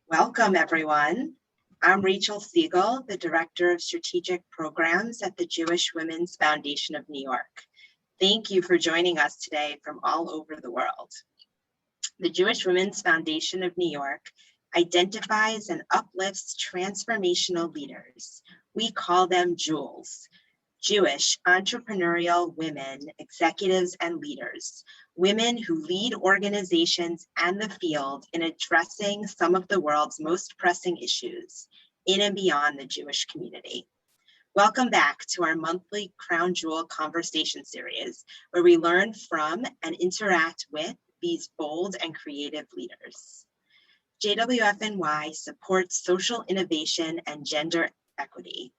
Welcome, everyone. I'm Rachel Siegel, the Director of Strategic Programs at the Jewish Women's Foundation of New York. Thank you for joining us today from all over the world. The Jewish Women's Foundation of New York identifies and uplifts transformational leaders. We call them Jewels, Jewish entrepreneurial women, executives, and leaders, women who lead organizations and the field in addressing some of the world's most pressing issues in and beyond the Jewish community. Welcome back to our monthly Crown Jewel conversation series, where we learn from and interact with these bold and creative leaders. JWFNY supports social innovation and gender equity.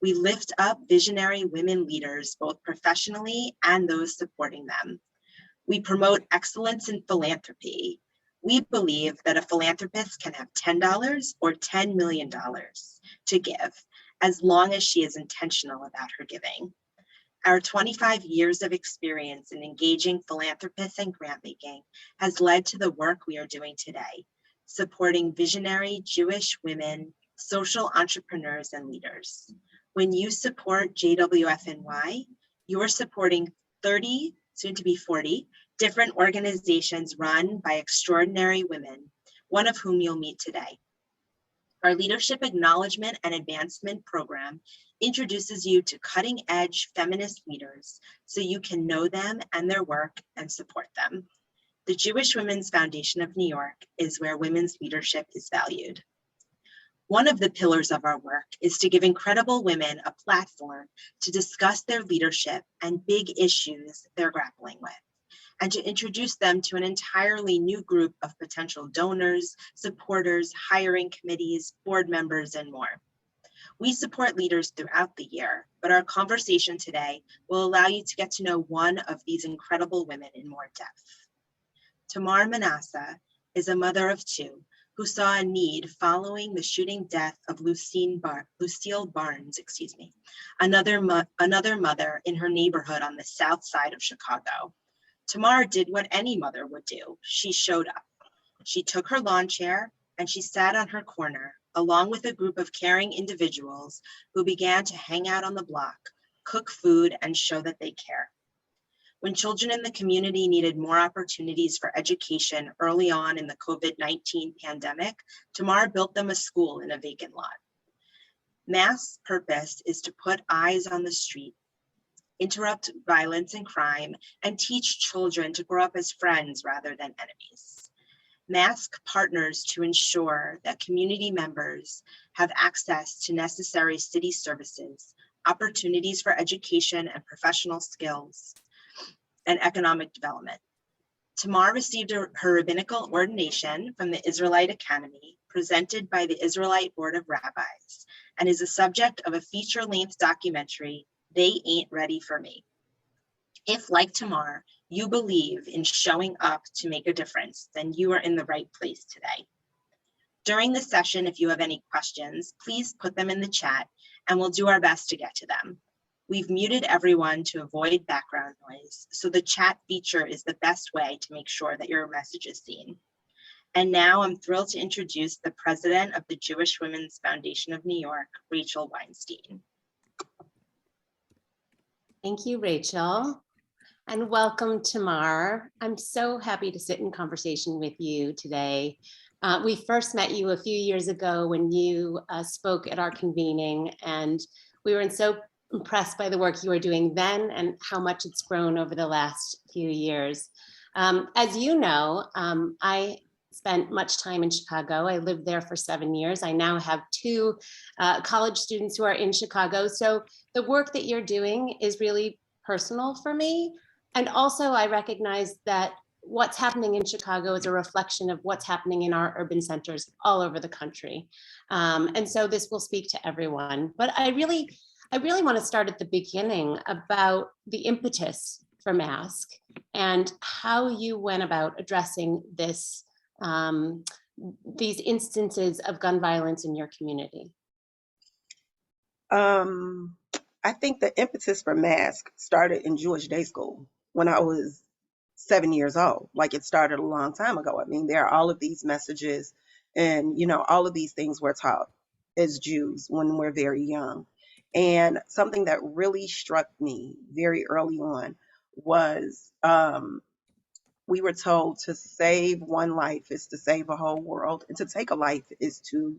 We lift up visionary women leaders, both professionally and those supporting them. We promote excellence in philanthropy. We believe that a philanthropist can have $10 or $10 million to give, as long as she is intentional about her giving. Our 25 years of experience in engaging philanthropists and grant making has led to the work we are doing today, supporting visionary Jewish women, social entrepreneurs, and leaders. When you support JWFNY, you are supporting 30, soon to be 40, different organizations run by extraordinary women, one of whom you'll meet today. Our Leadership Acknowledgement and Advancement Program introduces you to cutting-edge feminist leaders so you can know them and their work and support them. The Jewish Women's Foundation of New York is where women's leadership is valued. One of the pillars of our work is to give incredible women a platform to discuss their leadership and big issues they're grappling with, and to introduce them to an entirely new group of potential donors, supporters, hiring committees, board members, and more. We support leaders throughout the year, but our conversation today will allow you to get to know one of these incredible women in more depth. Tamar Manasseh is a mother of two who saw a need following the shooting death of Lucille Barnes, another mother in her neighborhood on the south side of Chicago. Tamar did what any mother would do. She showed up. She took her lawn chair and she sat on her corner, along with a group of caring individuals who began to hang out on the block, cook food, and show that they care. When children in the community needed more opportunities for education early on in the COVID-19 pandemic, Tamar built them a school in a vacant lot. MAS's purpose is to put eyes on the street, interrupt violence and crime, and teach children to grow up as friends rather than enemies. MAS partners to ensure that community members have access to necessary city services, opportunities for education and professional skills, and economic development. Tamar received her rabbinical ordination from the Israelite Academy, presented by the Israelite Board of Rabbis, and is a subject of a feature-length documentary, They Ain't Ready for Me. If, like Tamar, you believe in showing up to make a difference, then you are in the right place today. During the session, if you have any questions, please put them in the chat and we'll do our best to get to them. We've muted everyone to avoid background noise, so the chat feature is the best way to make sure that your message is seen. And now I'm thrilled to introduce the president of the Jewish Women's Foundation of New York, Rachel Weinstein. Thank you, Rachel, and welcome, Tamar. I'm so happy to sit in conversation with you today. We first met you a few years ago when you spoke at our convening, and we were so impressed by the work you were doing then and how much it's grown over the last few years. As you know, I spent much time in Chicago. I lived there for 7 years. I now have two college students who are in Chicago. So the work that you're doing is really personal for me. And also I recognize that what's happening in Chicago is a reflection of what's happening in our urban centers all over the country. And so this will speak to everyone. But I really want to start at the beginning about the impetus for MASC and how you went about addressing this, these instances of gun violence in your community. I think the impetus for MASC started in Jewish day school when I was 7 years old. Like, it started a long time ago. I mean, there are all of these messages and all of these things we're taught as Jews when we're very young. And something that really struck me very early on was we were told to save one life is to save a whole world, and to take a life is to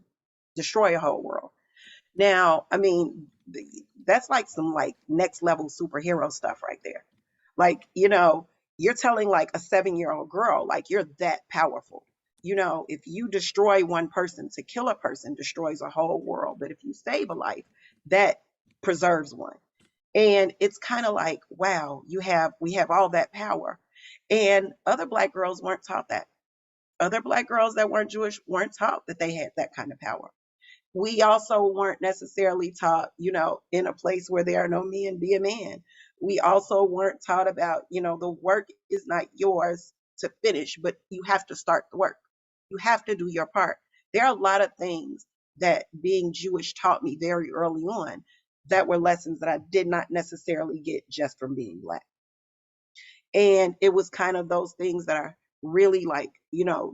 destroy a whole world. Now, I mean, that's like some like next level superhero stuff right there. Like, you're telling like a 7-year-old girl, like you're that powerful. If you destroy one person, to kill a person destroys a whole world. But if you save a life, that preserves one. And it's kind of like, wow, we have all that power. And other Black girls weren't taught that. Other Black girls that weren't Jewish weren't taught that they had that kind of power. We also weren't necessarily taught, in a place where there are no men, be a man. We also weren't taught about, the work is not yours to finish, but you have to start the work. You have to do your part. There are a lot of things that being Jewish taught me very early on that were lessons that I did not necessarily get just from being Black. And it was kind of those things that are really like,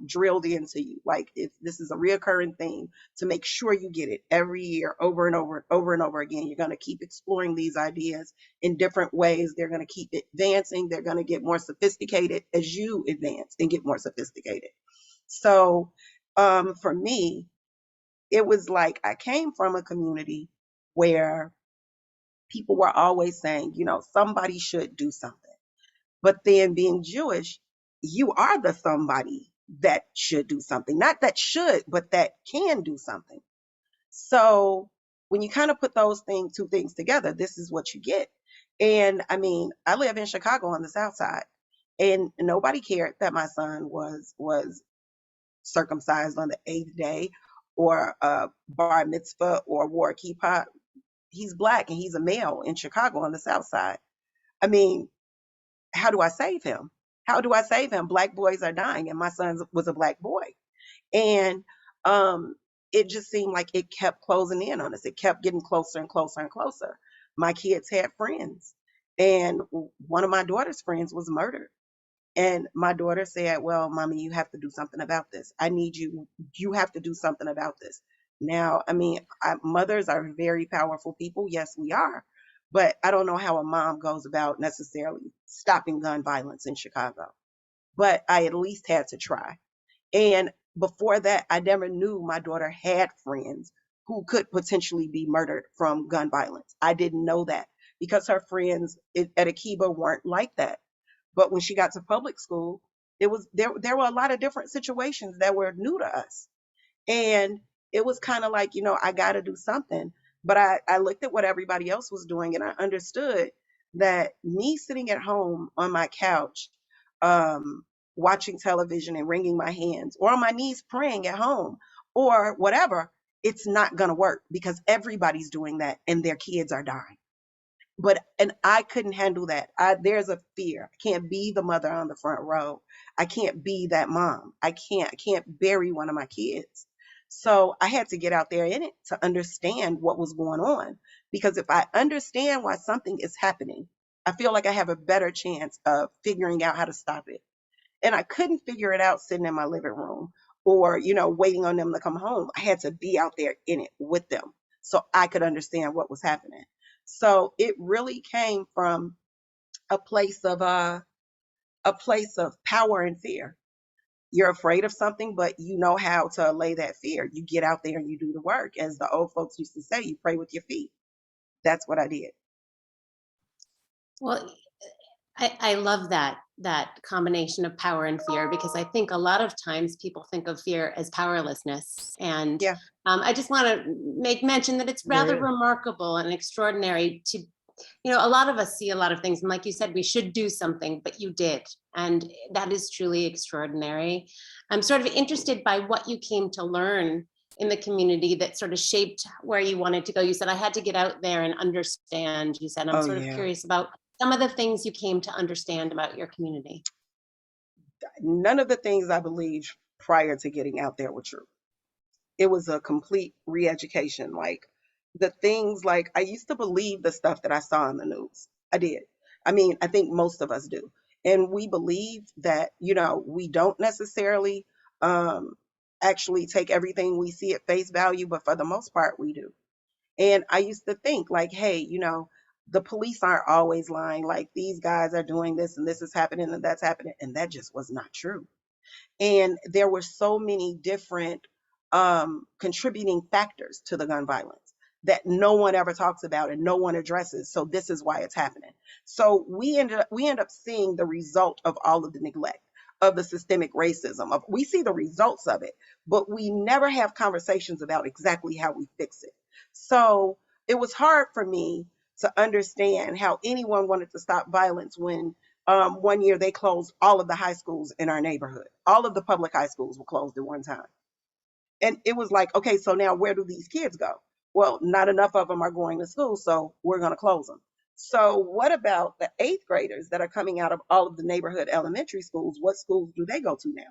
drilled into you. Like, if this is a reoccurring thing, to make sure you get it every year, over and over, over and over again. You're going to keep exploring these ideas in different ways. They're going to keep advancing. They're going to get more sophisticated as you advance and get more sophisticated. So for me, it was like I came from a community where people were always saying, somebody should do something. But then being Jewish, you are the somebody that should do something. Not that should, but that can do something. So when you kind of put those two things together, this is what you get. And I mean, I live in Chicago on the South Side, and nobody cared that my son was circumcised on the 8th day, or bar mitzvah, or wore a kippah. He's Black and he's a male in Chicago on the South Side. I mean, how do I save him? How do I save him? Black boys are dying, and my son was a Black boy. And it just seemed like it kept closing in on us. It kept getting closer and closer and closer. My kids had friends, and one of my daughter's friends was murdered. And my daughter said, well, Mommy, you have to do something about this. I need you. You have to do something about this. Now, I mean, mothers are very powerful people. Yes, we are. But I don't know how a mom goes about necessarily stopping gun violence in Chicago. But I at least had to try. And before that, I never knew my daughter had friends who could potentially be murdered from gun violence. I didn't know that because her friends at Akiba weren't like that. But when she got to public school, there were a lot of different situations that were new to us. And it was kind of like, I got to do something. But I looked at what everybody else was doing, and I understood that me sitting at home on my couch, watching television and wringing my hands, or on my knees praying at home, or whatever, it's not going to work because everybody's doing that and their kids are dying. And I couldn't handle that. There's a fear. I can't be the mother on the front row. I can't be that mom. I can't bury one of my kids. So I had to get out there in it to understand what was going on. Because if I understand why something is happening, I feel like I have a better chance of figuring out how to stop it. And I couldn't figure it out sitting in my living room, or, waiting on them to come home. I had to be out there in it with them so I could understand what was happening. So it really came from a place of power and fear. You're afraid of something, but you know how to allay that fear. You get out there and you do the work. As the old folks used to say, you pray with your feet. That's what I did. Well, I love that combination of power and fear, because I think a lot of times people think of fear as powerlessness. And Yeah. I just want to make mention that it's rather remarkable and extraordinary to, a lot of us see a lot of things. And like you said, we should do something, but you did. And that is truly extraordinary. I'm sort of interested by what you came to learn in the community that sort of shaped where you wanted to go. You said, I had to get out there and understand. You said, I'm Oh, sort of yeah. curious about some of the things you came to understand about your community. None of the things I believed prior to getting out there were true. It was a complete re-education. Like, the things, like, I used to believe the stuff that I saw in the news. I did. I mean, I think most of us do. And we believe that, we don't necessarily actually take everything we see at face value, but for the most part, we do. And I used to think like, hey, the police aren't always lying. Like these guys are doing this and this is happening and that's happening. And that just was not true. And there were so many different contributing factors to the gun violence that no one ever talks about and no one addresses. So this is why it's happening. So we end up seeing the result of all of the neglect, of the systemic racism. We see the results of it, but we never have conversations about exactly how we fix it. So it was hard for me to understand how anyone wanted to stop violence when one year they closed all of the high schools in our neighborhood. All of the public high schools were closed at one time. And it was like, okay, so now where do these kids go? Well, not enough of them are going to school, so we're going to close them. So what about the eighth graders that are coming out of all of the neighborhood elementary schools? What schools do they go to now?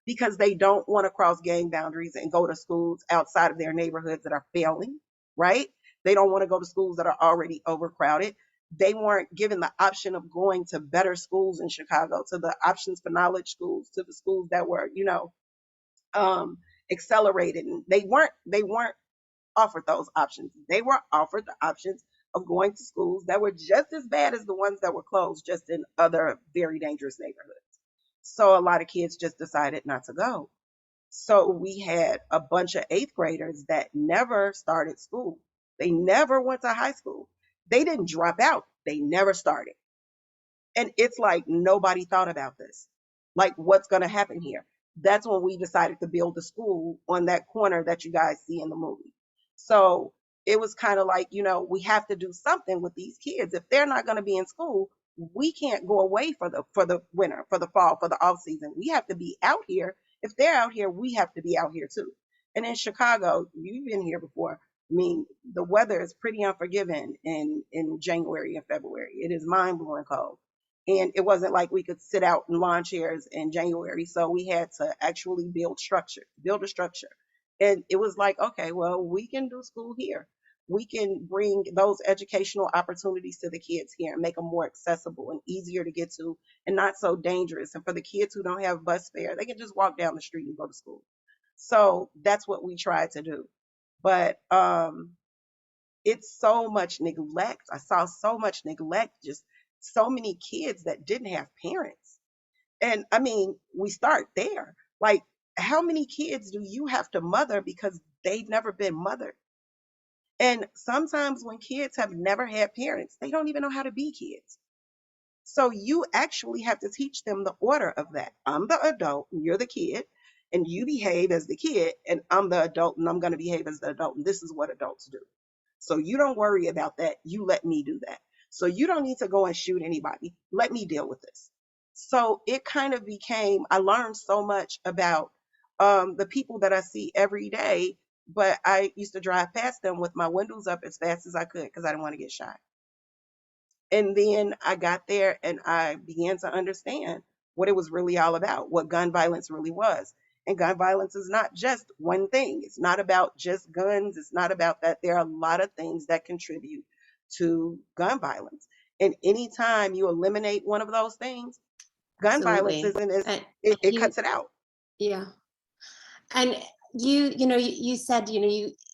Because they don't want to cross gang boundaries and go to schools outside of their neighborhoods that are failing, right? They don't want to go to schools that are already overcrowded. They weren't given the option of going to better schools in Chicago, to the options for knowledge schools, to the schools that were, um, accelerated. And they weren't offered those options. They were offered the options of going to schools that were just as bad as the ones that were closed, just in other very dangerous neighborhoods. So a lot of kids just decided not to go. So we had a bunch of eighth graders that never started school. They never went to high school. They didn't drop out. They never started. And it's like nobody thought about this. Like, what's going to happen here? That's when we decided to build the school on that corner that you guys see in the movie. So it was kind of like, we have to do something with these kids. If they're not going to be in school, we can't go away for the winter, for the fall, for the off season. We have to be out here. If they're out here, we have to be out here too. And in Chicago, you've been here before. I mean, the weather is pretty unforgiving in January and February. It is mind blowing cold. And it wasn't like we could sit out in lawn chairs in January. So we had to actually build a structure. And it was like, okay, well, we can do school here. We can bring those educational opportunities to the kids here and make them more accessible and easier to get to and not so dangerous. And for the kids who don't have bus fare, they can just walk down the street and go to school. So that's what we tried to do. But it's so much neglect. I saw so much neglect, just so many kids that didn't have parents. And I mean, we start there. Like, how many kids do you have to mother because they've never been mothered? And sometimes when kids have never had parents, they don't even know how to be kids. So you actually have to teach them the order of that. I'm the adult and you're the kid, and you behave as the kid, and I'm the adult and I'm going to behave as the adult. And this is what adults do. So you don't worry about that. You let me do that. So you don't need to go and shoot anybody. Let me deal with this. So it kind of became, I learned so much about the people that I see every day, but I used to drive past them with my windows up as fast as I could because I didn't want to get shot. And then I got there and I began to understand what it was really all about, what gun violence really was. And gun violence is not just one thing. It's not about just guns. It's not about that. There are a lot of things that contribute to gun violence. And anytime you eliminate one of those things, gun violence Absolutely. isn't as, And it you, cuts it out. yeah. And you said,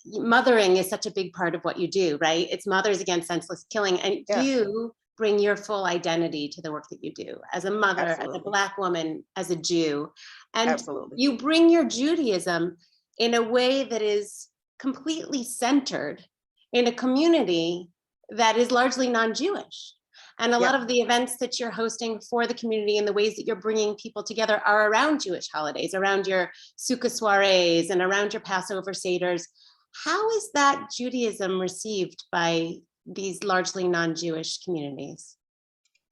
mothering is such a big part of what you do, right? It's Mothers Against Senseless Killing. And Yeah, you bring your full identity to the work that you do as a mother, as a absolutely. Black woman, as a Jew. And Absolutely. you bring your Judaism in a way that is completely centered in a community that is largely non-Jewish. And a Yeah. lot of the events that you're hosting for the community and the ways that you're bringing people together are around Jewish holidays, around your Sukkah soirees and around your Passover seders. How is that Judaism received by these largely non-Jewish communities?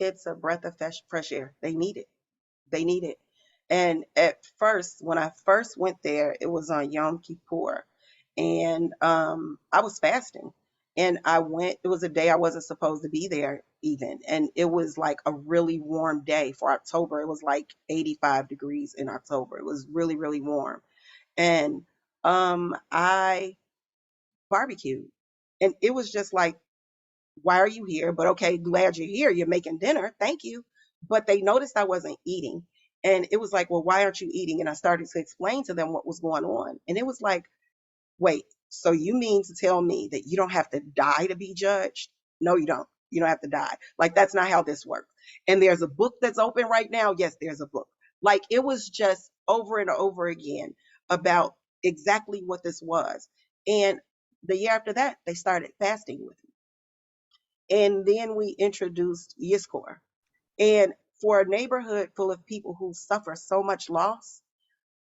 It's a breath of fresh air. They need it. They need it. And at first, when I first went there, it was on Yom Kippur. And I was fasting. And I went, it was a day I wasn't supposed to be there even. And it was like a really warm day for October. It was like 85 degrees in October. It was really, really warm. And I barbecued. And it was just like, why are you here? But okay, glad you're here. You're making dinner. Thank you. But they noticed I wasn't eating. And it was like, well, why aren't you eating? And I started to explain to them what was going on. And it was like, wait, so you mean to tell me that you don't have to die to be judged? No, you don't. You don't have to die. Like, that's not how this works. And there's a book that's open right now. Yes, there's a book. Like, it was just over and over again about exactly what this was. And the year after that, they started fasting with me. And then we introduced Yiskor. And for a neighborhood full of people who suffer so much loss,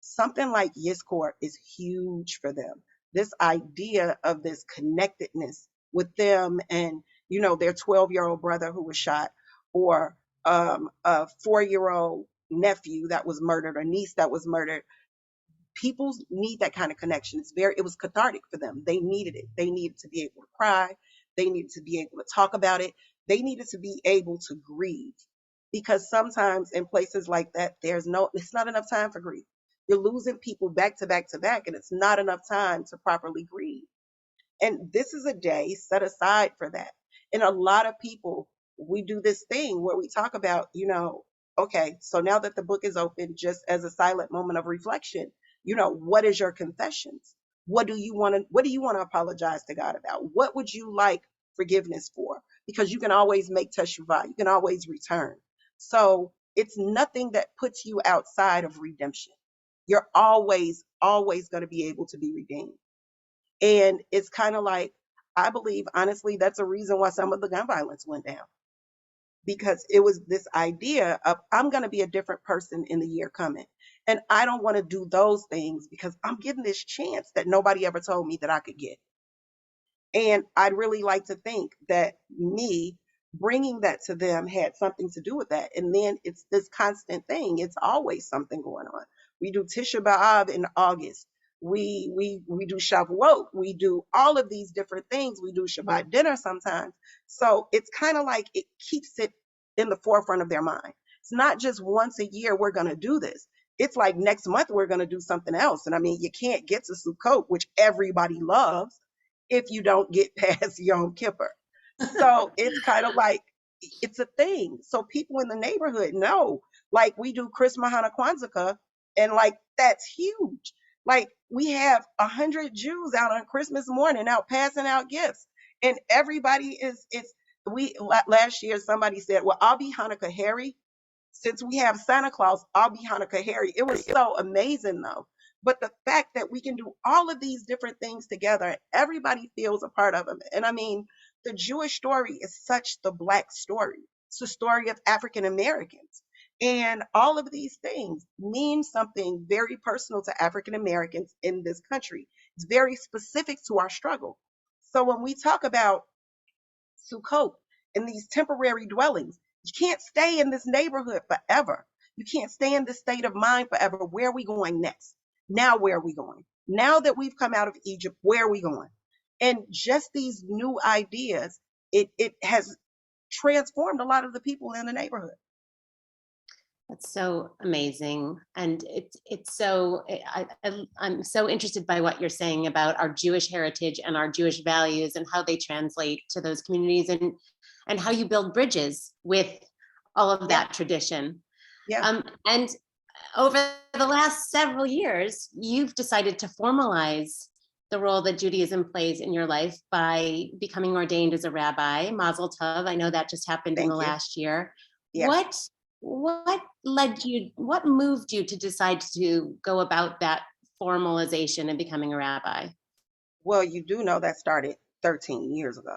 something like Yiskor is huge for them. This idea of this connectedness with them and, their 12-year-old brother who was shot, or a 4-year-old nephew that was murdered, or niece that was murdered. People need that kind of connection. It was cathartic for them. They needed it. They needed to be able to cry. They needed to be able to talk about it. They needed to be able to grieve, because sometimes in places like that, it's not enough time for grief. You're losing people back to back to back, and it's not enough time to properly grieve. And this is a day set aside for that. And a lot of people, we do this thing where we talk about, okay, so now that the book is open, just as a silent moment of reflection, what is your confessions? What do you want to apologize to God about? What would you like forgiveness for? Because you can always make teshuvah. You can always return. So it's nothing that puts you outside of redemption. You're always, always going to be able to be redeemed. And it's kind of like, I believe, honestly, that's a reason why some of the gun violence went down, because it was this idea of, I'm going to be a different person in the year coming. And I don't want to do those things because I'm getting this chance that nobody ever told me that I could get. And I'd really like to think that me bringing that to them had something to do with that. And then it's this constant thing. It's always something going on. We do Tisha B'Av in August. We do Shavuot. We do all of these different things. We do Shabbat dinner sometimes. So it's kind of like it keeps it in the forefront of their mind. It's not just once a year we're going to do this. It's like next month we're going to do something else. And I mean, you can't get to Sukkot, which everybody loves, if you don't get past Yom Kippur. So it's kind of like, it's a thing. So people in the neighborhood know, like, we do Chris Mahana Kwanzaa, and like, that's huge. Like, we have 100 Jews out on Christmas morning out passing out gifts, and everybody last year somebody said, well, I'll be Hanukkah Harry. Since we have Santa Claus, I'll be Hanukkah Harry. It was so amazing though. But the fact that we can do all of these different things together, everybody feels a part of them. And I mean, the Jewish story is such the Black story. It's the story of African Americans. And all of these things mean something very personal to African Americans in this country. It's very specific to our struggle. So when we talk about Sukkot and these temporary dwellings, you can't stay in this neighborhood forever. You can't stay in this state of mind forever. Where are we going next? Now, where are we going? Now that we've come out of Egypt, where are we going? And just these new ideas, it has transformed a lot of the people in the neighborhood. That's so amazing. And it's so, I'm so interested by what you're saying about our Jewish heritage and our Jewish values and how they translate to those communities, and how you build bridges with all of that tradition. Yeah. And over the last several years, you've decided to formalize the role that Judaism plays in your life by becoming ordained as a rabbi. Mazel tov. I know that just happened in the last year. Yeah. What moved you to decide to go about that formalization and becoming a rabbi? Well, you do know that started 13 years ago.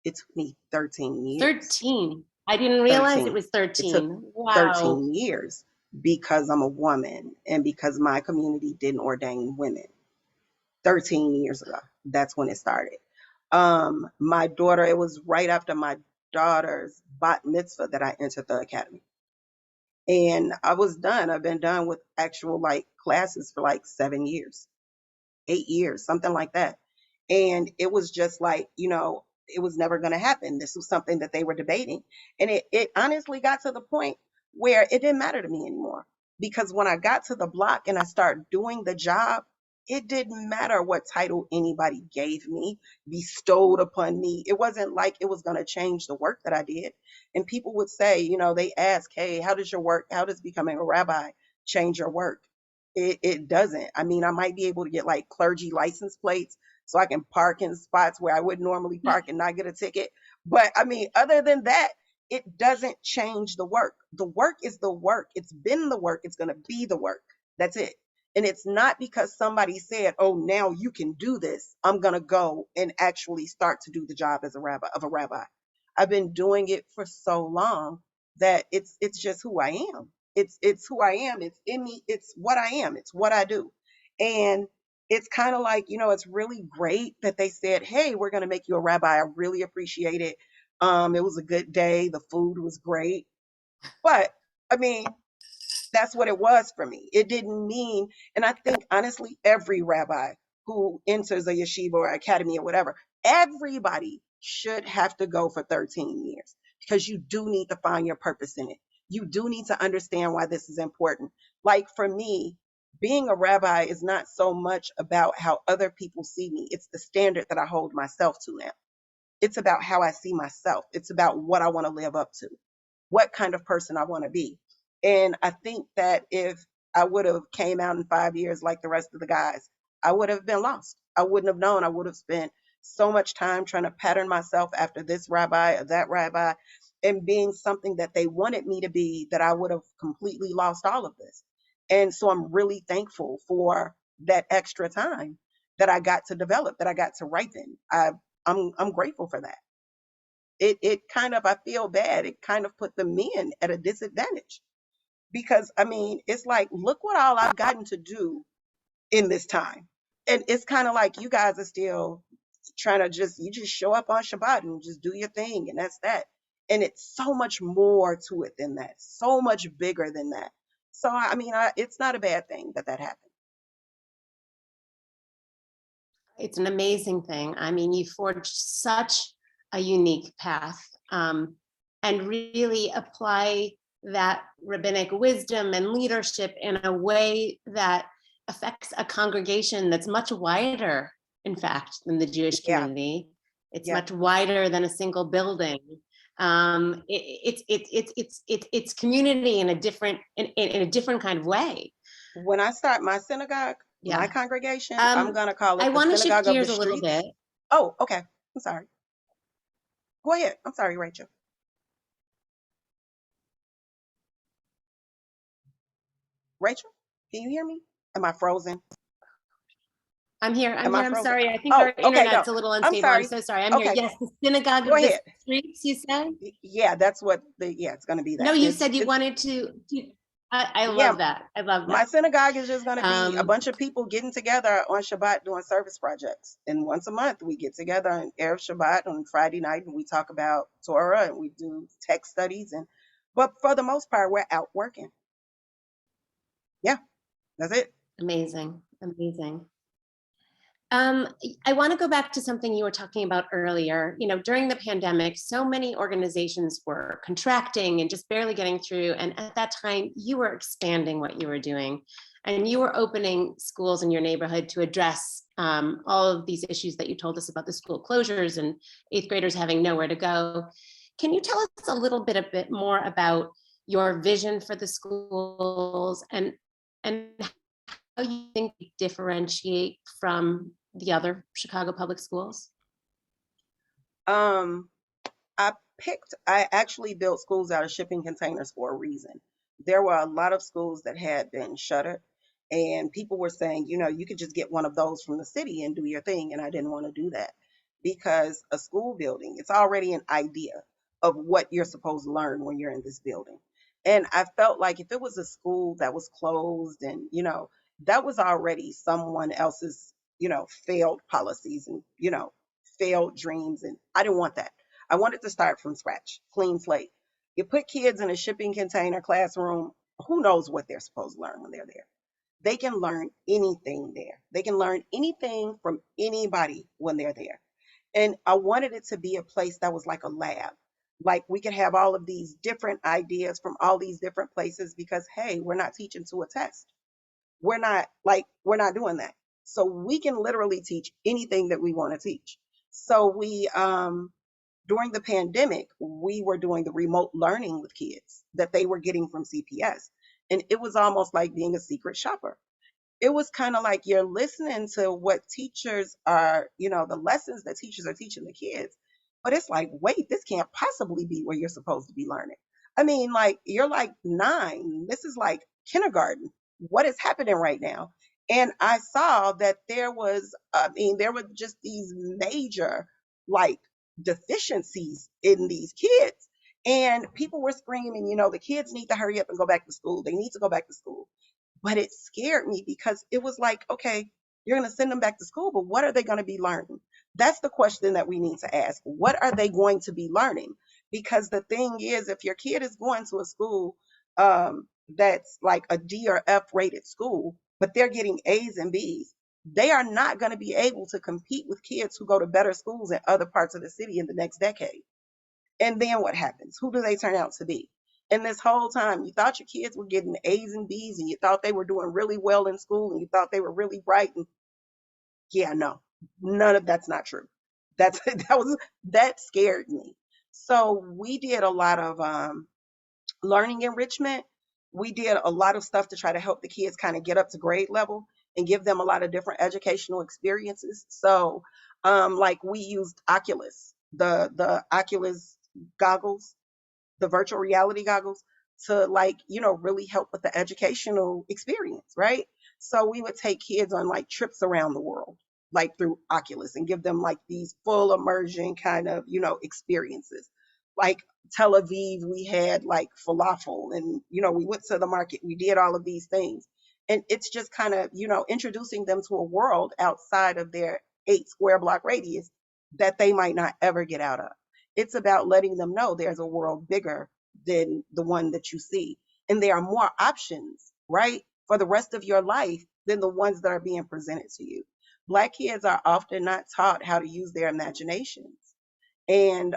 It took me 13 years. 13. I didn't realize 13. it was 13. It took Wow. 13 years because I'm a woman and because my community didn't ordain women. 13 years ago, that's when it started. My daughter, it was right after my daughter's bat mitzvah that I entered the academy. And I was done. I've been done with actual like classes for like 7 years, 8 years, something like that. And it was just like, it was never going to happen. This was something that they were debating. And it honestly got to the point where it didn't matter to me anymore. Because when I got to the block and I started doing the job, it didn't matter what title anybody gave me, bestowed upon me. It wasn't like it was going to change the work that I did. And people would say, they ask, hey, how does becoming a rabbi change your work? It doesn't. I mean, I might be able to get like clergy license plates so I can park in spots where I would normally park and not get a ticket. But I mean, other than that, it doesn't change the work. The work is the work. It's been the work. It's going to be the work. That's it. And it's not because somebody said, oh, now you can do this. I'm going to go and actually start to do the job as a rabbi. I've been doing it for so long that it's just who I am. It's who I am. It's in me. It's what I am. It's what I do. And it's kind of like, it's really great that they said, hey, we're going to make you a rabbi. I really appreciate it. It was a good day. The food was great. But I mean, that's what it was for me. It didn't mean, and I think honestly, every rabbi who enters a yeshiva or academy or whatever, everybody should have to go for 13 years because you do need to find your purpose in it. You do need to understand why this is important. Like for me, being a rabbi is not so much about how other people see me. It's the standard that I hold myself to now. It's about how I see myself. It's about what I want to live up to, what kind of person I want to be. And I think that if I would have came out in 5 years like the rest of the guys, I would have been lost. I wouldn't have known. I would have spent so much time trying to pattern myself after this rabbi or that rabbi and being something that they wanted me to be, that I would have completely lost all of this. And so I'm really thankful for that extra time that I got to develop, that I got to ripen. I'm grateful for that. It kind of, I feel bad. It kind of put the men at a disadvantage because I mean, it's like, look what all I've gotten to do in this time. And it's kind of like you guys are still trying to you just show up on Shabbat and just do your thing. And that's that. And it's so much more to it than that, so much bigger than that. So, I mean, it's not a bad thing that happened. It's an amazing thing. I mean, you forged such a unique path, and really apply that rabbinic wisdom and leadership in a way that affects a congregation that's much wider, in fact, than the Jewish Yeah. community. It's Yeah. much wider than a single building. It's community in a different kind of way. When I start my synagogue, my Yeah. congregation, I'm going to call I it the want to shift synagogue of the gears a little streets. bit. Oh, okay. I'm sorry. Go ahead. I'm sorry, Rachel. Rachel, can you hear me? Am I frozen? I'm here. Am I I'm frozen? sorry. I think Oh, our okay. No, internet's a little I'm unstable. I'm sorry. so sorry. I'm here. Okay, Yes, the synagogue go of the ahead. streets, you said? Yeah, that's what it's going to be No, that. you It's, said you it's, wanted to. I yeah, love that. I love my that. synagogue is just going to be a Um, bunch of people getting together on Shabbat doing service projects. And once a month, we get together on Erev Shabbat on Friday night and we talk about Torah and we do text studies. But for the most part, we're out working. Yeah, that's it. Amazing. Amazing. I want to go back to something you were talking about earlier. You know, during the pandemic, so many organizations were contracting and just barely getting through. And at that time, you were expanding what you were doing, and you were opening schools in your neighborhood to address all of these issues that you told us about, the school closures and eighth graders having nowhere to go. Can you tell us a bit more about your vision for the schools and how you think you differentiate from the other Chicago public schools? Um, I actually built schools out of shipping containers for a reason. There were a lot of schools that had been shuttered, and people were saying, you could just get one of those from the city and do your thing. And I didn't want to do that because a school building, it's already an idea of what you're supposed to learn when you're in this building. And I felt like if it was a school that was closed and, that was already someone else's, failed policies and, failed dreams. And I didn't want that. I wanted to start from scratch, clean slate. You put kids in a shipping container classroom, who knows what they're supposed to learn when they're there? They can learn anything there. They can learn anything from anybody when they're there. And I wanted it to be a place that was like a lab. Like we could have all of these different ideas from all these different places because, hey, we're not teaching to a test. We're not doing that. So we can literally teach anything that we want to teach. So we, during the pandemic, we were doing the remote learning with kids that they were getting from CPS. And it was almost like being a secret shopper. It was kind of like you're listening to what teachers are, the lessons that teachers are teaching the kids. But it's like, wait, this can't possibly be where you're supposed to be learning. I mean, like, you're like 9. This is like kindergarten. What is happening right now? And I saw that there were just these major, like, deficiencies in these kids. And people were screaming, the kids need to hurry up and go back to school. They need to go back to school. But it scared me because it was like, okay, you're going to send them back to school, but what are they going to be learning? That's the question that we need to ask. What are they going to be learning? Because the thing is, if your kid is going to a school that's like a D or F rated school, but they're getting A's and B's, they are not going to be able to compete with kids who go to better schools in other parts of the city in the next decade. And then what happens? Who do they turn out to be? And this whole time, you thought your kids were getting A's and B's, and you thought they were doing really well in school, and you thought they were really bright. And yeah, no, none of that's not true. That scared me. So we did a lot of learning enrichment. We did a lot of stuff to try to help the kids kind of get up to grade level and give them a lot of different educational experiences. So, like we used Oculus, the Oculus goggles, the virtual reality goggles, to, like, really help with the educational experience, right? So we would take kids on like trips around the world, like through Oculus, and give them like these full immersion kind of, experiences. Like Tel Aviv, we had like falafel, and we went to the market, we did all of these things. And it's just kind of, introducing them to a world outside of their 8 square block radius that they might not ever get out of. It's about letting them know there's a world bigger than the one that you see. And there are more options, right, for the rest of your life than the ones that are being presented to you. Black kids are often not taught how to use their imaginations. And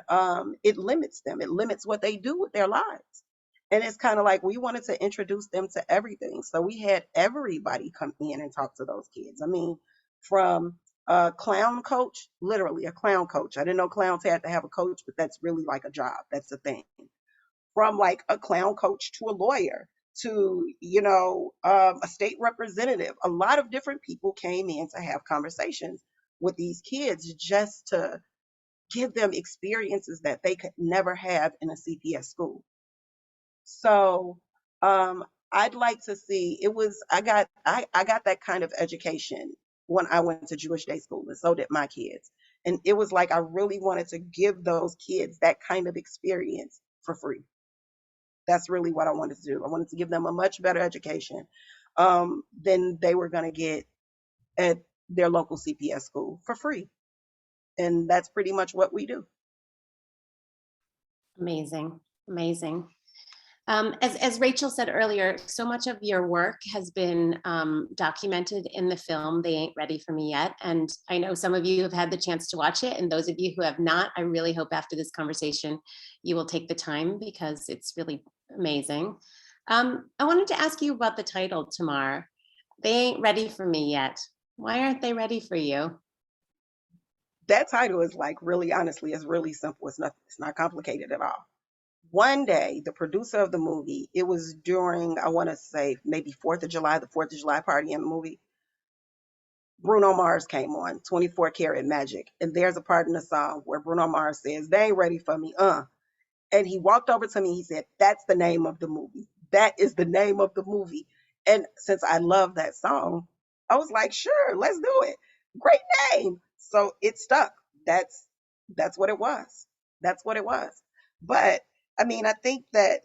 it limits them, it limits what they do with their lives. And it's kind of like we wanted to introduce them to everything. So we had everybody come in and talk to those kids. I mean, from a clown coach, literally a clown coach. I didn't know clowns had to have a coach, but that's really like a job. That's the thing. From like a clown coach to a lawyer to, a state representative. A lot of different people came in to have conversations with these kids just to give them experiences that they could never have in a CPS school. So I'd like to see, I got that kind of education when I went to Jewish day school, and so did my kids. And it was like I really wanted to give those kids that kind of experience for free. That's really what I wanted to do. I wanted to give them a much better education than they were going to get at their local CPS school for free. And that's pretty much what we do. Amazing, amazing. As Rachel said earlier, so much of your work has been documented in the film, They Ain't Ready for Me Yet. And I know some of you have had the chance to watch it. And those of you who have not, I really hope after this conversation, you will take the time because it's really amazing. I wanted to ask you about the title, Tamar. They ain't ready for me yet. Why aren't they ready for you? That title is like, really, honestly, it's really simple. It's not complicated at all. One day, the producer of the movie, it was during, I want to say maybe 4th of July, the 4th of July party in the movie, Bruno Mars came on, 24 Karat Magic. And there's a part in the song where Bruno Mars says, they ain't ready for me, And he walked over to me, he said, that's the name of the movie. That is the name of the movie. And since I love that song, I was like, sure, let's do it. Great name. So it stuck. That's what it was. That's what it was. But I mean, I think that,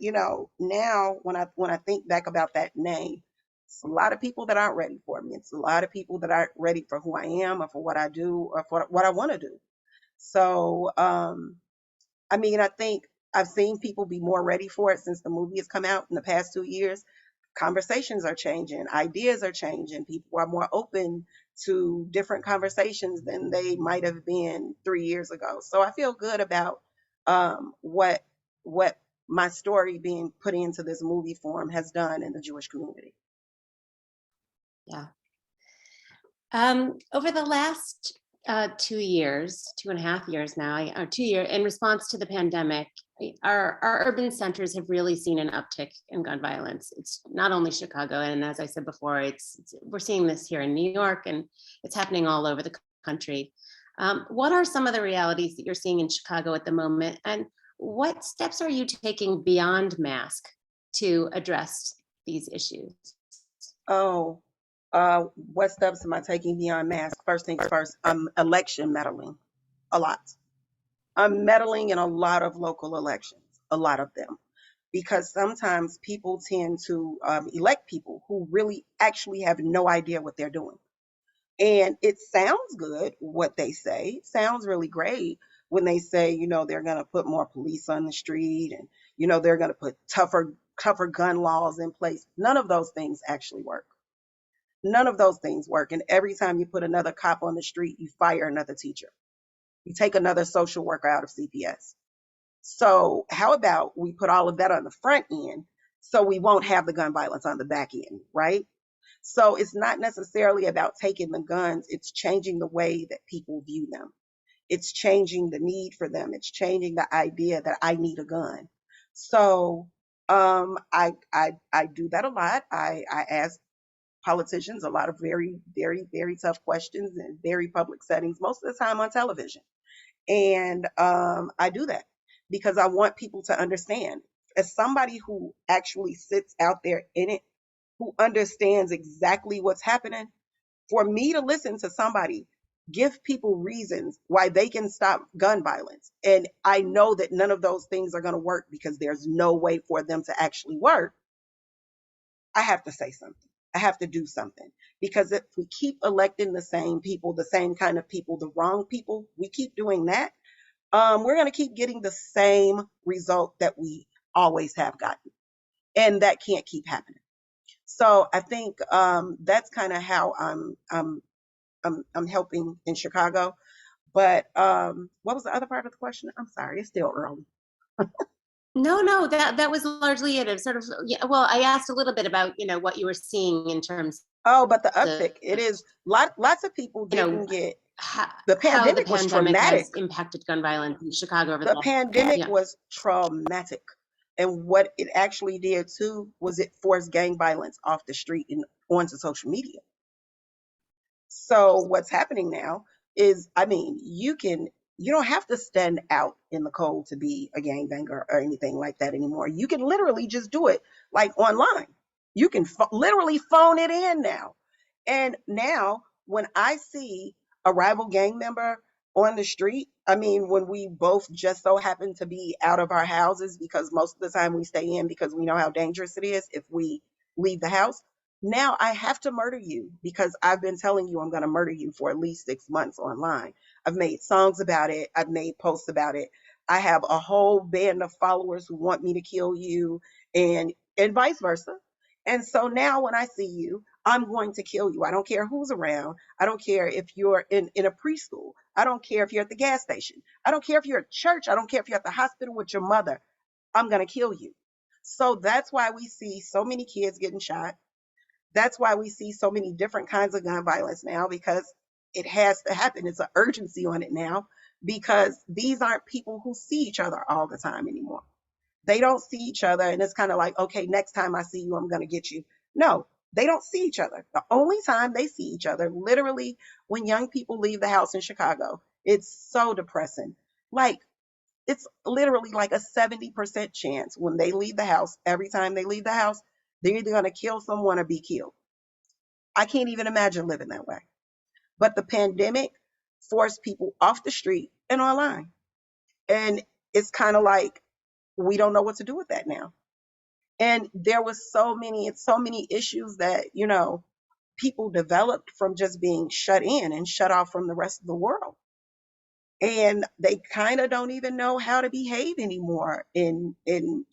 now when I think back about that name, it's a lot of people that aren't ready for me. It's a lot of people that aren't ready for who I am or for what I do or for what I want to do. So, I mean, I think I've seen people be more ready for it since the movie has come out in the past 2 years. Conversations are changing, ideas are changing. People are more open to different conversations than they might have been 3 years ago. So I feel good about what my story being put into this movie form has done in the Jewish community. Yeah. Over the last 2 years, 2.5 years now, or 2 year, in response to the pandemic, our urban centers have really seen an uptick in gun violence. It's not only Chicago, and as I said before, we're seeing this here in New York, and it's happening all over the country. What are some of the realities that you're seeing in Chicago at the moment, and what steps are you taking beyond mask to address these issues? Oh, what steps am I taking beyond mask? First things first, I'm election meddling a lot. I'm meddling in a lot of local elections, a lot of them, because sometimes people tend to elect people who really actually have no idea what they're doing. And it sounds good what they say, sounds really great when they say, they're going to put more police on the street and, they're going to put tougher gun laws in place. None of those things actually work. None of those things work. And every time you put another cop on the street, you fire another teacher. You take another social worker out of CPS. So how about we put all of that on the front end so we won't have the gun violence on the back end, right? So it's not necessarily about taking the guns. It's changing the way that people view them. It's changing the need for them. It's changing the idea that I need a gun. So I do that a lot. I ask politicians a lot of very, very, very tough questions in very public settings, most of the time on television. And I do that because I want people to understand. As somebody who actually sits out there in it, who understands exactly what's happening, for me to listen to somebody give people reasons why they can stop gun violence. And I know that none of those things are going to work because there's no way for them to actually work. I have to say something. I have to do something because if we keep electing the same people, the same kind of people, the wrong people, we keep doing that. We're going to keep getting the same result that we always have gotten. And that can't keep happening. So I think that's kind of how I'm helping in Chicago. But what was the other part of the question? I'm sorry, it's still early. No, that was largely it. It sort of, yeah, well, I asked a little bit about, what you were seeing in terms Oh, but the of, uptick, it is lots of people you know, didn't get. how, The how the pandemic was pandemic traumatic. has impacted gun violence in Chicago over the The last, pandemic yeah. was traumatic. And what it actually did too was it forced gang violence off the street and onto social media. So what's happening now is, I mean, you don't have to stand out in the cold to be a gangbanger or anything like that anymore. You can literally just do it like online. You can literally phone it in now. And now when I see a rival gang member on the street, I mean, when we both just so happen to be out of our houses because most of the time we stay in because we know how dangerous it is if we leave the house. Now I have to murder you because I've been telling you I'm going to murder you for at least 6 months online. I've made songs about it. I've made posts about it. I have a whole band of followers who want me to kill you and vice versa. And so now when I see you, I'm going to kill you. I don't care who's around. I don't care if you're in a preschool. I don't care if you're at the gas station. I don't care if you're at church. I don't care if you're at the hospital with your mother. I'm going to kill you. So that's why we see so many kids getting shot. That's why we see so many different kinds of gun violence now because it has to happen. It's an urgency on it now because these aren't people who see each other all the time anymore. They don't see each other and it's kind of like, okay, next time I see you, I'm going to get you. No, they don't see each other. The only time they see each other, literally when young people leave the house in Chicago, it's so depressing. Like it's literally like a 70% chance when they leave the house, every time they leave the house, they're either going to kill someone or be killed. I can't even imagine living that way. But the pandemic forced people off the street and online. And it's kind of like we don't know what to do with that now. And there was so many issues that, people developed from just being shut in and shut off from the rest of the world. And they kind of don't even know how to behave anymore in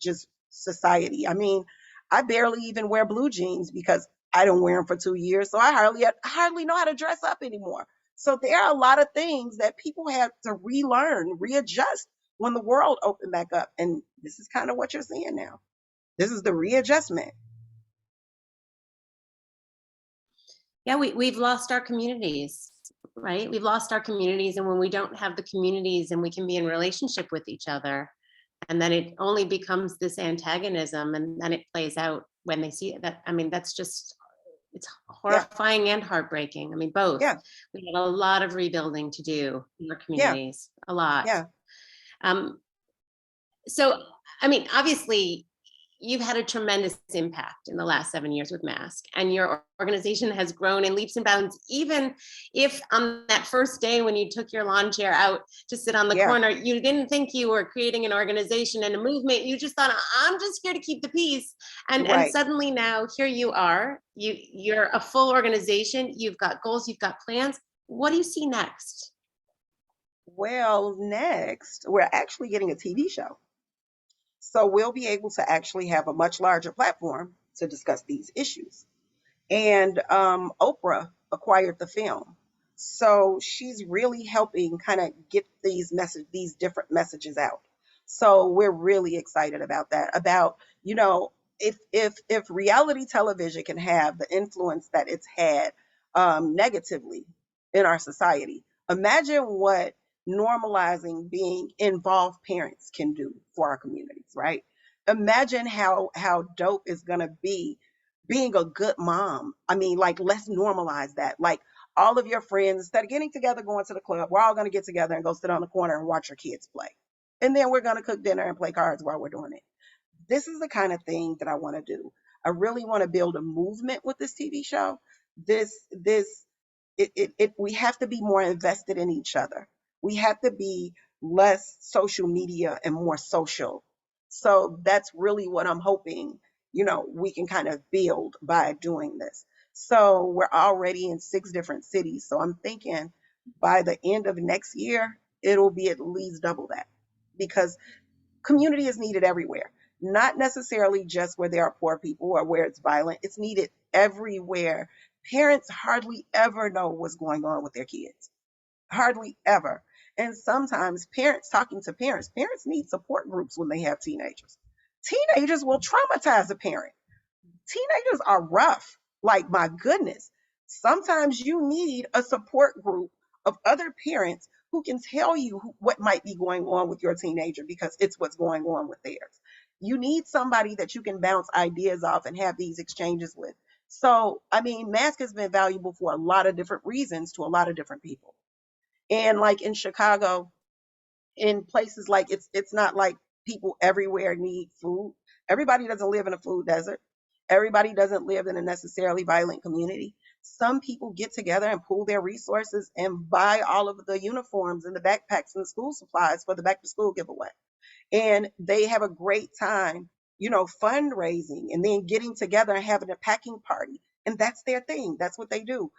just society. I mean, I barely even wear blue jeans because I don't wear them for 2 years, so I hardly know how to dress up anymore. So there are a lot of things that people have to relearn, readjust when the world opened back up, and this is kind of what you're seeing now. This is the readjustment. Yeah, we've lost our communities, right? We've lost our communities, and when we don't have the communities and we can be in relationship with each other, and then it only becomes this antagonism, and then it plays out when they see it. That, I mean, that's just, it's Yeah, horrifying and heartbreaking. I mean, both. yeah, We have a lot of rebuilding to do in our yeah, communities, a lot. yeah. Um, so, I mean, obviously, you've had a tremendous impact in the last 7 years with Mask, and your organization has grown in leaps and bounds. Even if on that first day when you took your lawn chair out to sit on the Yeah, corner, you didn't think you were creating an organization and a movement. You just thought, I'm just here to keep the peace. And right. suddenly now here you are. You're a full organization. You've got goals. You've got plans. What do you see next? Well, next, we're actually getting a TV show. So we'll be able to actually have a much larger platform to discuss these issues. And Oprah acquired the film. So she's really helping kind of get these different messages out. So we're really excited about that. About, if reality television can have the influence that it's had negatively in our society, imagine what normalizing being involved parents can do for our communities, right? Imagine how dope it's gonna be being a good mom. I mean, like, let's normalize that. Like, all of your friends, instead of getting together, going to the club, we're all going to get together and go sit on the corner and watch our kids play. And then we're going to cook dinner and play cards while we're doing it. This is the kind of thing that I want to do. I really want to build a movement with this TV show. This we have to be more invested in each other. We have to be less social media and more social. So that's really what I'm hoping, we can kind of build by doing this. So we're already in 6 different cities. So I'm thinking by the end of next year, it'll be at least double that, because community is needed everywhere, not necessarily just where there are poor people or where it's violent. It's needed everywhere. Parents hardly ever know what's going on with their kids, hardly ever. And sometimes parents talking to parents need support groups when they have teenagers. Teenagers will traumatize a parent. Teenagers are rough. Like, my goodness. Sometimes you need a support group of other parents who can tell you what might be going on with your teenager, because it's what's going on with theirs. You need somebody that you can bounce ideas off and have these exchanges with. So, I mean, Mask has been valuable for a lot of different reasons to a lot of different people. And like in Chicago, in places like, it's not like people everywhere need food. Everybody doesn't live in a food desert. Everybody doesn't live in a necessarily violent community. Some people get together and pool their resources and buy all of the uniforms and the backpacks and the school supplies for the back to school giveaway. And they have a great time, fundraising and then getting together and having a packing party. And that's their thing. That's what they do.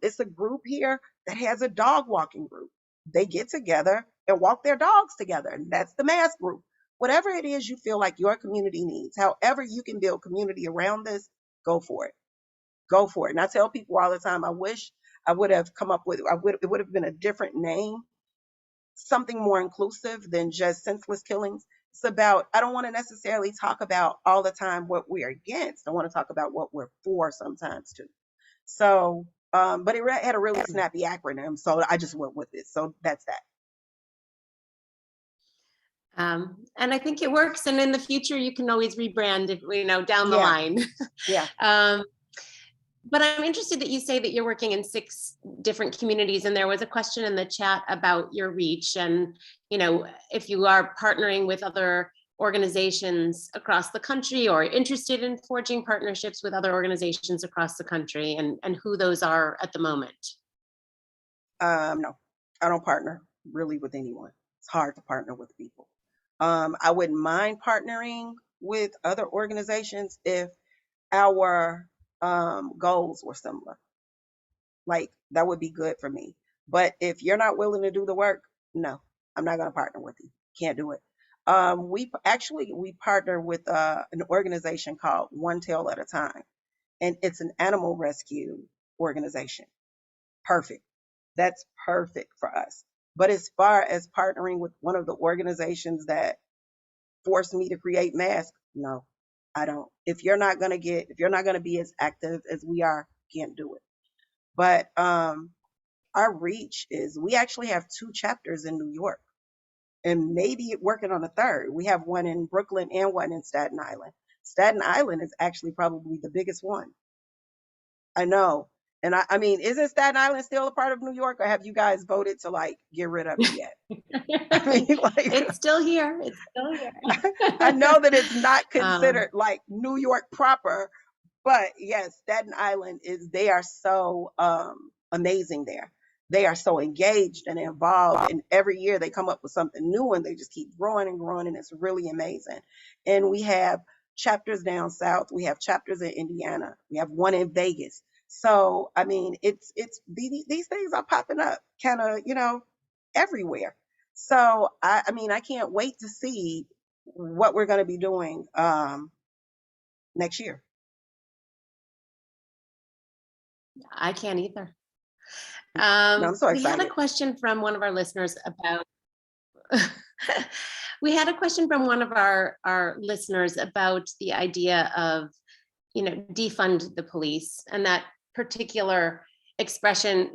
It's a group here that has a dog walking group. They get together and walk their dogs together. And that's the Mask group. Whatever it is you feel like your community needs, however you can build community around this, go for it. Go for it. And I tell people all the time, I wish I would have come up with, it would have been a different name, something more inclusive than just senseless killings. It's about, I don't want to necessarily talk about all the time what we're against. I want to talk about what we're for sometimes too. So, but it had a really snappy acronym, so I just went with it. So that's that. And I think it works. And in the future, you can always rebrand if, down the Yeah, line. yeah. But I'm interested that you say that you're working in 6 different communities. And there was a question in the chat about your reach and, if you are partnering with other organizations across the country or interested in forging partnerships with other organizations across the country, and who those are at the moment. No, I don't partner really with anyone. It's hard to partner with people. I wouldn't mind partnering with other organizations if our goals were similar. Like, that would be good for me. But if you're not willing to do the work, no, I'm not going to partner with you. Can't do it. We partner with an organization called One Tail at a Time, and it's an animal rescue organization. Perfect. That's perfect for us. But as far as partnering with one of the organizations that forced me to create Mask, no, I don't. If you're not going to be as active as we are, can't do it. But our reach is, we actually have 2 chapters in New York, and maybe working on a third. We have one in Brooklyn and one in Staten Island. Staten Island is actually probably the biggest one. I know. And I mean, isn't Staten Island still a part of New York, or have you guys voted to like get rid of it yet? I mean, like, It's still here. It's still here. I know that it's not Um, considered like New York proper, but yes, Staten Island is, they are so amazing there. They are so engaged and involved, and every year they come up with something new and they just keep growing and growing, and it's really amazing. And we have chapters down south, we have chapters in Indiana, we have one in Vegas. So I mean, it's these things are popping up kind of, everywhere. So I mean, I can't wait to see what we're going to be doing next year. I can't either. No, I'm so We had a excited. question from one of our listeners about we had a question from one of our listeners about the idea of, defund the police, and that particular expression,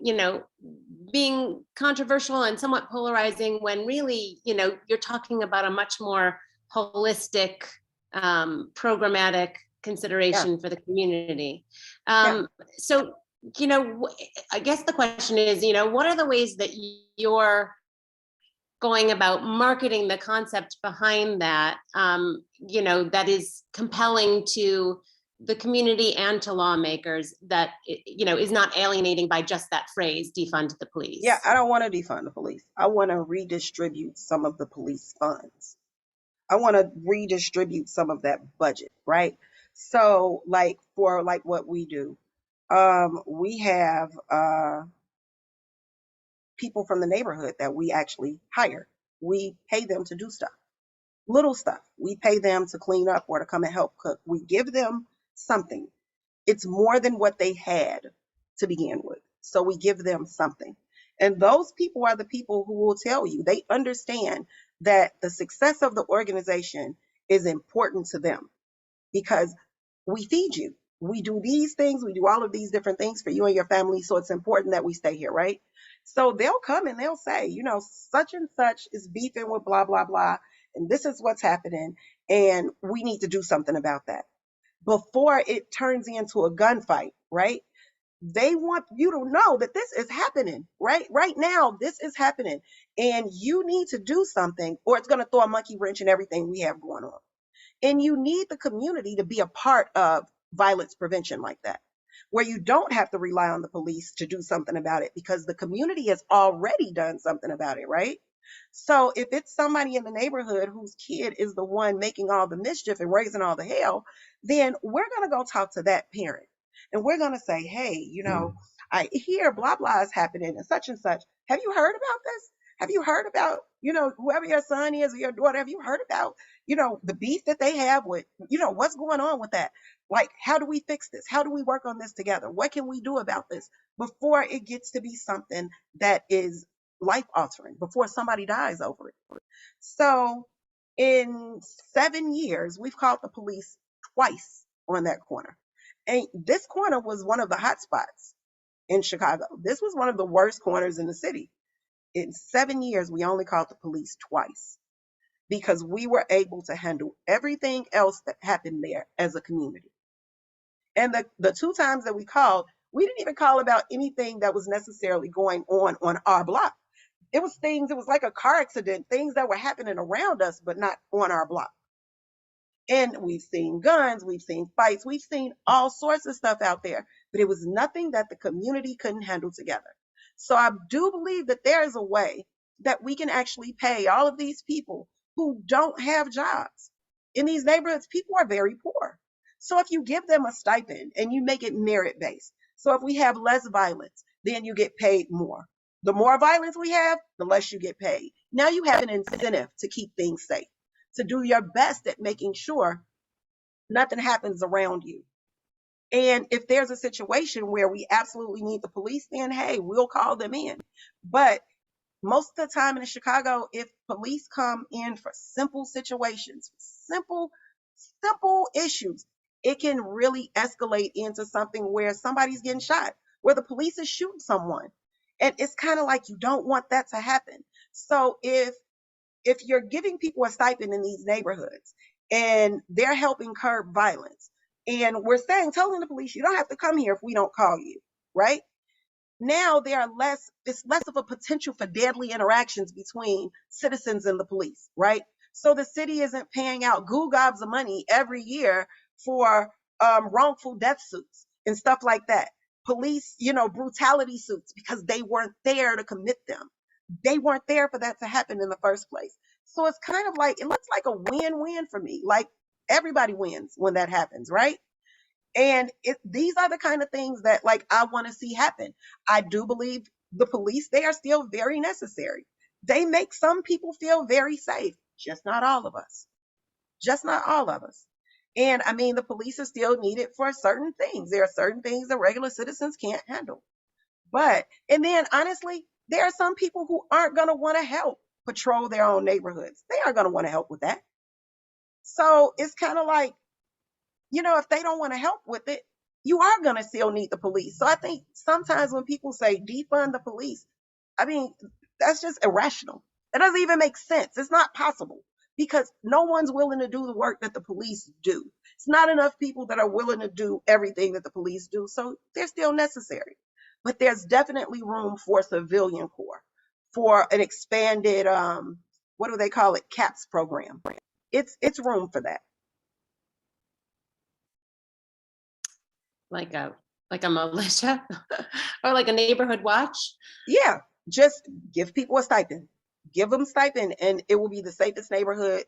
being controversial and somewhat polarizing, when really, you're talking about a much more holistic, programmatic Yeah, consideration for the community. yeah. So, I guess the question is, what are the ways that you're going about marketing the concept behind that, that is compelling to the community and to lawmakers, that, is not alienating by just that phrase, defund the Yeah, police? I don't want to defund the police. I want to redistribute some of the police funds. I want to redistribute some of that budget, right? So, like for like what we do, we have people from the neighborhood that we actually hire. We pay them to do stuff, little stuff. We pay them to clean up or to come and help cook. We give them something. It's more than what they had to begin with. So we give them something. And those people are the people who will tell you, they understand that the success of the organization is important to them, because we feed you. We do these things, we do all of these different things for you and your family. So it's important that we stay here, right? So they'll come and they'll say, such and such is beefing with blah, blah, blah. And this is what's happening. And we need to do something about that before it turns into a gunfight, right? They want you to know that this is happening, right? Right now, this is happening. And you need to do something, or it's going to throw a monkey wrench in everything we have going on. And you need the community to be a part of violence prevention like that, where you don't have to rely on the police to do something about it, because the community has already done something about it, right? So if it's somebody in the neighborhood whose kid is the one making all the mischief and raising all the hell, then we're going to go talk to that parent. And we're going to say, hey, I hear blah, blah is happening and such. Have you heard about this? Have you heard about, whoever your son is or your daughter? Have you heard about, the beef that they have with, what's going on with that? Like, how do we fix this? How do we work on this together? What can we do about this before it gets to be something that is life altering, before somebody dies over it? So in 7 years, we've called the police twice on that corner. And this corner was one of the hot spots in Chicago. This was one of the worst corners in the city. In 7 years, we only called the police twice, because we were able to handle everything else that happened there as a community. And the 2 times that we called, we didn't even call about anything that was necessarily going on our block. It was things, it was like a car accident, things that were happening around us, but not on our block. And we've seen guns, we've seen fights, we've seen all sorts of stuff out there, but it was nothing that the community couldn't handle together. So I do believe that there is a way that we can actually pay all of these people who don't have jobs. In these neighborhoods, people are very poor. So if you give them a stipend and you make it merit based, so if we have less violence, then you get paid more. The more violence we have, the less you get paid. Now you have an incentive to keep things safe, to do your best at making sure nothing happens around you. And if there's a situation where we absolutely need the police, then hey, we'll call them in. But most of the time in Chicago, if police come in for simple situations, simple issues, it can really escalate into something where somebody's getting shot where the police is shooting someone. And it's kind of like you don't want that to happen. So if you're giving people a stipend in these neighborhoods and they're helping curb violence, and we're telling the police, you don't have to come here if we don't call you, right? Now it's less of a potential for deadly interactions between citizens and the police, right? So the city isn't paying out goo gobs of money every year for wrongful death suits and stuff like that. Police, brutality suits, because they weren't there to commit them. They weren't there for that to happen in the first place. So it's kind of like, it looks like a win-win for me. Like everybody wins when that happens, right? And these are the kind of things that like I want to see happen. I do believe the police, they are still very necessary. They make some people feel very safe, just not all of us. Just not all of us. And I mean, the police are still needed for certain things. There are certain things that regular citizens can't handle. And then honestly, there are some people who aren't going to want to help patrol their own neighborhoods. They aren't going to want to help with that. So it's kind of like, if they don't want to help with it, you are going to still need the police. So I think sometimes when people say defund the police, I mean, that's just irrational. It doesn't even make sense. It's not possible because no one's willing to do the work that the police do. It's not enough people that are willing to do everything that the police do. So they're still necessary. But there's definitely room for a civilian corps, for an expanded, what do they call it, CAPS program. It's room for that. Like a militia or like a neighborhood watch? Yeah, just give people a stipend. Give them stipend, and it will be the safest neighborhood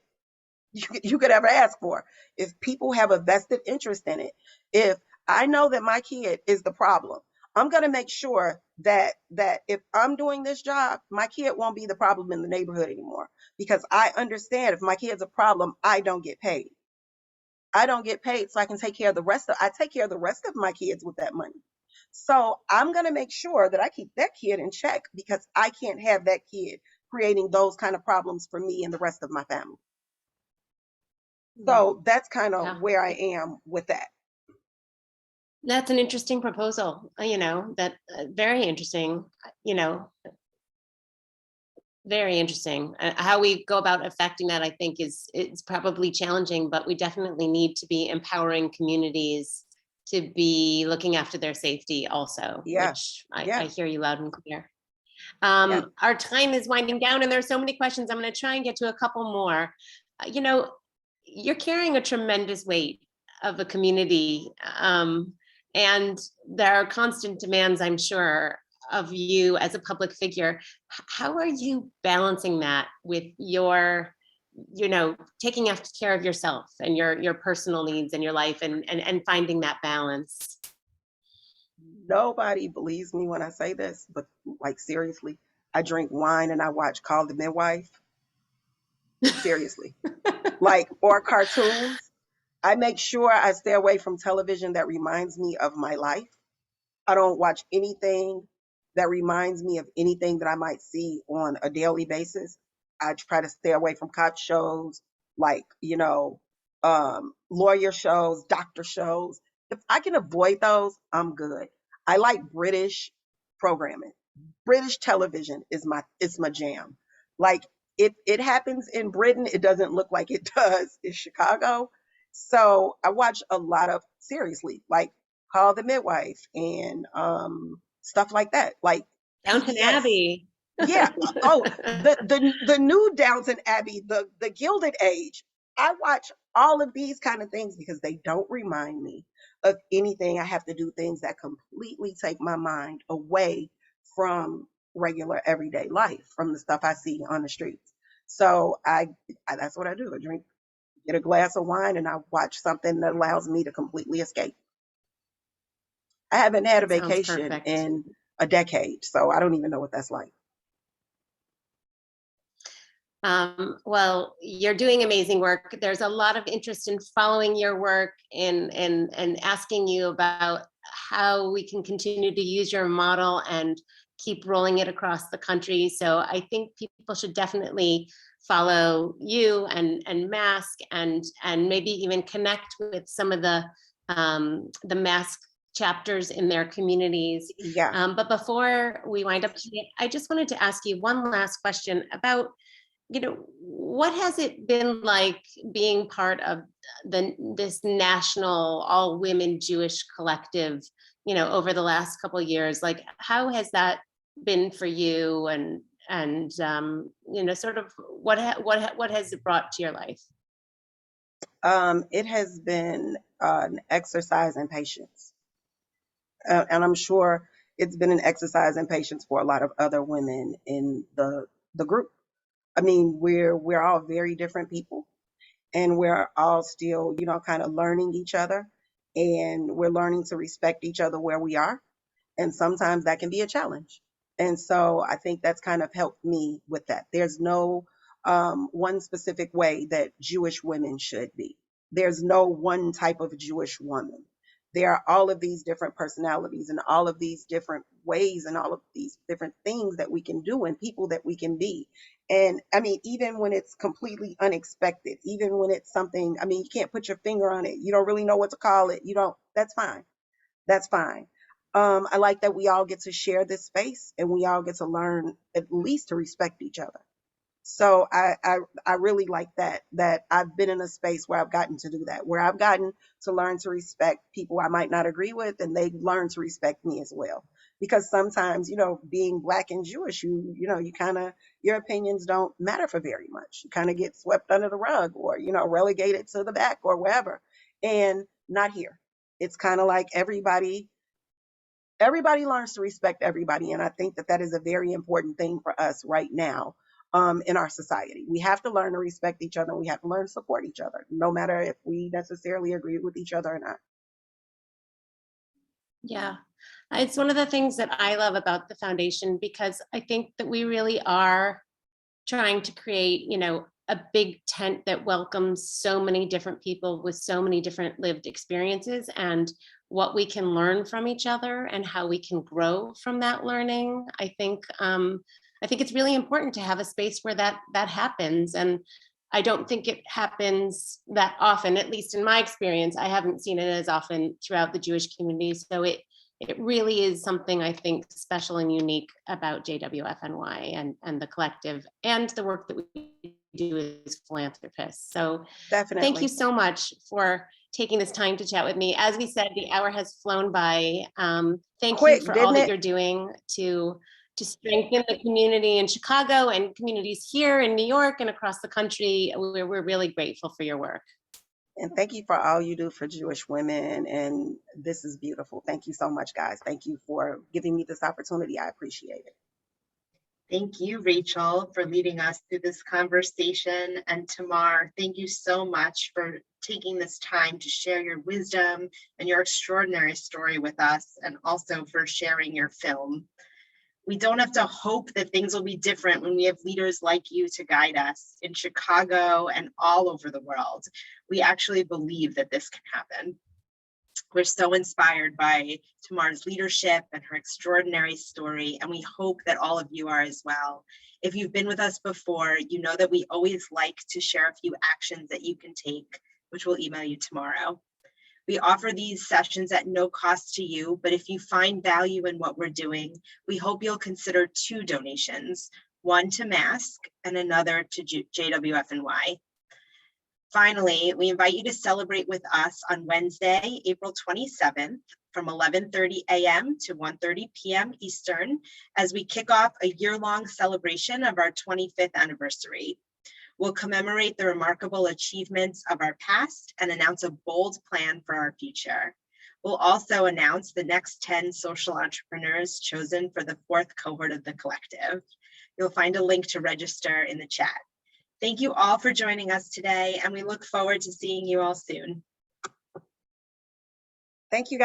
you could ever ask for. If people have a vested interest in it, if I know that my kid is the problem, I'm going to make sure that if I'm doing this job, my kid won't be the problem in the neighborhood anymore. Because I understand if my kid's a problem, I don't get paid. I don't get paid, so I can take care of I take care of the rest of my kids with that money. So I'm going to make sure that I keep that kid in check because I can't have that kid creating those kind of problems for me and the rest of my family. So that's kind of where I am with that. That's an interesting proposal, very interesting, very interesting. How we go about affecting that, I think, is probably challenging, but we definitely need to be empowering communities to be looking after their safety also, which I hear you loud and clear. Our time is winding down and there's so many questions. I'm going to try and get to a couple more. You're carrying a tremendous weight of a community, and there are constant demands, I'm sure, of you as a public figure. How are you balancing that with your, taking care of yourself and your personal needs in your life and finding that balance? Nobody believes me when I say this, but like seriously, I drink wine and I watch Call the Midwife. Seriously. Or cartoons. I make sure I stay away from television that reminds me of my life. I don't watch anything that reminds me of anything that I might see on a daily basis. I try to stay away from cop shows, lawyer shows, doctor shows. If I can avoid those, I'm good. I like British programming. British television is my jam. Like if it happens in Britain, it doesn't look like it does in Chicago. So I watch a lot of, seriously, like Call the Midwife and stuff like that. Like Downton Abbey. Yeah. Oh, the new Downton Abbey, the Gilded Age. I watch all of these kind of things because they don't remind me of anything. I have to do things that completely take my mind away from regular everyday life, from the stuff I see on the streets. So I that's what I do. I get a glass of wine, and I watch something that allows me to completely escape. I haven't had a vacation in a decade, so I don't even know what that's like. Well, you're doing amazing work. There's a lot of interest in following your work and asking you about how we can continue to use your model and keep rolling it across the country. So I think people should definitely follow you and Mask and maybe even connect with some of the Mask chapters in their communities. Yeah. But before we wind up today, I just wanted to ask you one last question about, what has it been like being part of this national all women Jewish collective, over the last couple of years? Like, how has that been for you? And sort of what has it brought to your life? It has been an exercise in patience. And I'm sure it's been an exercise in patience for a lot of other women in the group. I mean, we're all very different people, and we're all still, kind of learning each other, and we're learning to respect each other where we are. And sometimes that can be a challenge. And so I think that's kind of helped me with that. There's no one specific way that Jewish women should be. There's no one type of Jewish woman. There are all of these different personalities and all of these different ways and all of these different things that we can do and people that we can be. And I mean, even when it's completely unexpected, even when it's something, I mean, you can't put your finger on it. You don't really know what to call it. That's fine. That's fine. I like that we all get to share this space and we all get to learn at least to respect each other. So I really like that I've been in a space where I've gotten to do that, where I've gotten to learn to respect people I might not agree with, and they learn to respect me as well. Because sometimes, being Black and Jewish, you kind of, your opinions don't matter for very much. You kind of get swept under the rug or, relegated to the back or wherever. And not here. It's kind of like everybody learns to respect everybody. And I think that is a very important thing for us right now, in our society. We have to learn to respect each other. We have to learn to support each other, no matter if we necessarily agree with each other or not. Yeah, it's one of the things that I love about the foundation, because I think that we really are trying to create, a big tent that welcomes so many different people with so many different lived experiences, and what we can learn from each other and how we can grow from that learning. I think it's really important to have a space where that happens. And I don't think it happens that often, at least in my experience. I haven't seen it as often throughout the Jewish community. So it really is something I think special and unique about JWFNY and the collective and the work that we do as philanthropists. So Definitely. thank you so much for taking this time to chat with me. As we said, the hour has flown by. Thank Quick, you for all didn't that it? you're doing to strengthen the community in Chicago and communities here in New York and across the country. We're really grateful for your work. And thank you for all you do for Jewish women. And this is beautiful. Thank you so much, guys. Thank you for giving me this opportunity. I appreciate it. Thank you, Rachel, for leading us through this conversation. And Tamar, thank you so much for taking this time to share your wisdom and your extraordinary story with us, and also for sharing your film. We don't have to hope that things will be different when we have leaders like you to guide us in Chicago and all over the world. We actually believe that this can happen. We're so inspired by Tamar's leadership and her extraordinary story, and we hope that all of you are as well. If you've been with us before, you know that we always like to share a few actions that you can take, which we'll email you tomorrow. We offer these sessions at no cost to you, but if you find value in what we're doing, we hope you'll consider 2 donations, one to Mask and another to JWFNY. Finally, we invite you to celebrate with us on Wednesday, April 27th from 11:30 a.m. to 1:30 p.m. Eastern, as we kick off a year-long celebration of our 25th anniversary. We'll commemorate the remarkable achievements of our past and announce a bold plan for our future. We'll also announce the next 10 social entrepreneurs chosen for the 4th cohort of the collective. You'll find a link to register in the chat. Thank you all for joining us today, and we look forward to seeing you all soon. Thank you, guys.